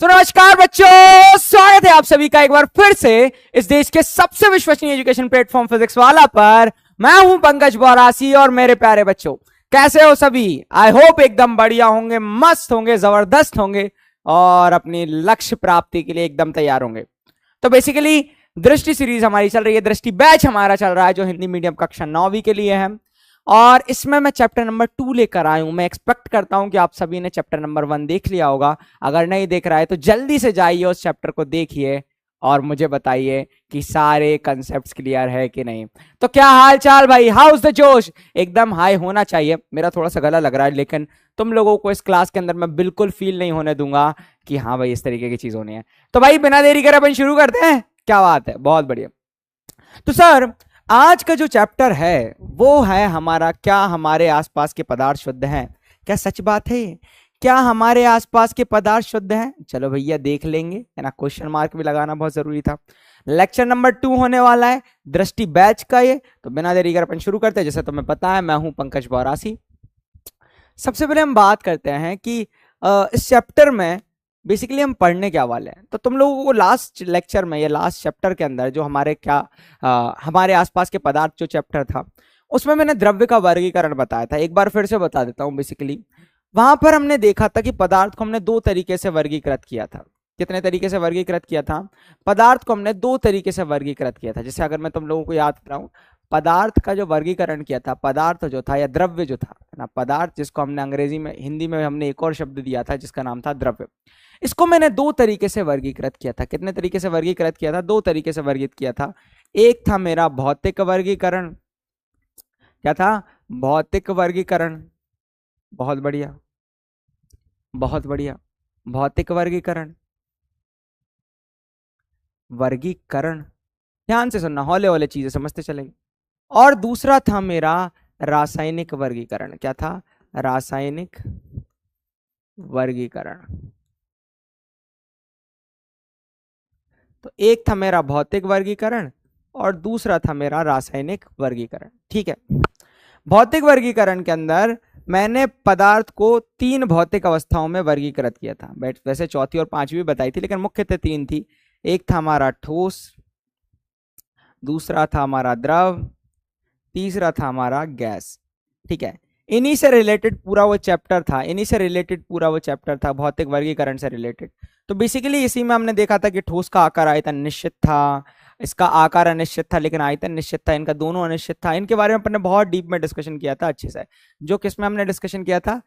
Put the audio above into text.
तो नमस्कार बच्चों, स्वागत है आप सभी का एक बार फिर से इस देश के सबसे विश्वसनीय एजुकेशन प्लेटफॉर्म फिजिक्स वाला पर। मैं हूं पंकज बौरासी और मेरे प्यारे बच्चों कैसे हो सभी। आई होप एकदम बढ़िया होंगे, मस्त होंगे, जबरदस्त होंगे और अपनी लक्ष्य प्राप्ति के लिए एकदम तैयार होंगे। तो बेसिकली दृष्टि सीरीज हमारी चल रही है, दृष्टि बैच हमारा चल रहा है जो हिंदी मीडियम कक्षा 9वीं के लिए है और इसमें मैं चैप्टर नंबर 2 लेकर आया हूं। मैं एक्सपेक्ट करता हूं कि आप सभी ने चैप्टर नंबर 1 देख लिया होगा। अगर नहीं देख रहा है तो जल्दी से जाइए उस चैप्टर को देखिए और मुझे बताइए कि सारे कंसेप्ट्स क्लियर है कि नहीं। तो क्या हाल चाल भाई, हाउस द जोश? एकदम हाई होना चाहिए। मेरा थोड़ा सा गला लग रहा है लेकिन तुम लोगों को इस क्लास के अंदर मैं बिल्कुल फील नहीं होने दूंगा कि हाँ भाई इस तरीके की चीज होनी है। तो भाई बिना देरी करे अपन शुरू करते हैं। क्या बात है, बहुत बढ़िया। तो सर आज का जो चैप्टर है वो है हमारा, क्या हमारे आसपास के पदार्थ शुद्ध हैं? क्या सच बात है? क्या हमारे आसपास के पदार्थ शुद्ध हैं? चलो भैया देख लेंगे, है ना। क्वेश्चन मार्क भी लगाना बहुत जरूरी था। लेक्चर नंबर 2 होने वाला है दृष्टि बैच का ये। तो बिना देरी कर अपन शुरू करते हैं। जैसे तुम्हें पता है मैं हूं पंकज बौरासी। सबसे पहले हम बात करते हैं कि इस चैप्टर में बेसिकली हम पढ़ने क्या वाले हैं। तो तुम लोगों को लास्ट लेक्चर में या लास्ट चैप्टर के अंदर जो हमारे आसपास के पदार्थ जो चैप्टर था उसमें मैंने द्रव्य का वर्गीकरण बताया था। एक बार फिर से बता देता हूं। बेसिकली वहां पर हमने देखा था कि पदार्थ को हमने 2 तरीके से वर्गीकृत किया था। कितने तरीके से वर्गीकृत किया था? पदार्थ को हमने 2 तरीके से वर्गीकृत किया था। जैसे अगर मैं तुम लोगों को याद कराऊं, पदार्थ का जो वर्गीकरण किया था, पदार्थ जो था या द्रव्य जो था ना, पदार्थ जिसको हमने अंग्रेजी में, हिंदी में हमने एक और शब्द दिया था जिसका नाम था द्रव्य। इसको मैंने 2 तरीके से वर्गीकृत किया था। कितने तरीके से वर्गीकृत किया था? 2 तरीके से वर्गीकृत किया था। एक था मेरा भौतिक वर्गीकरण। क्या था? भौतिक वर्गीकरण। बहुत बढ़िया, बहुत बढ़िया। भौतिक वर्गीकरण, वर्गीकरण ध्यान से सुनना, हौले हौले चीजें समझते चलेंगे। और दूसरा था मेरा रासायनिक वर्गीकरण। क्या था? रासायनिक वर्गीकरण। तो एक था मेरा भौतिक वर्गीकरण और दूसरा था मेरा रासायनिक वर्गीकरण। ठीक है। भौतिक वर्गीकरण के अंदर मैंने पदार्थ को 3 भौतिक अवस्थाओं में वर्गीकृत किया था। वैसे चौथी और पांचवी बताई थी लेकिन मुख्यतः 3 थी। एक था हमारा ठोस, दूसरा था हमारा द्रव, तीसरा था हमारा गैस। ठीक है। इन्हीं से रिलेटेड पूरा वो चैप्टर था, भौतिक वर्गीकरण से रिलेटेड। तो बेसिकली इसी में हमने देखा था कि ठोस का आकार आयतन निश्चित था, इसका आकार अनिश्चित था लेकिन आयतन निश्चित था, इनका दोनों अनिश्चित था। इनके बारे में अपन ने बहुत डीप में डिस्कशन किया था अच्छे से। जो किस में हमने डिस्कशन किया था?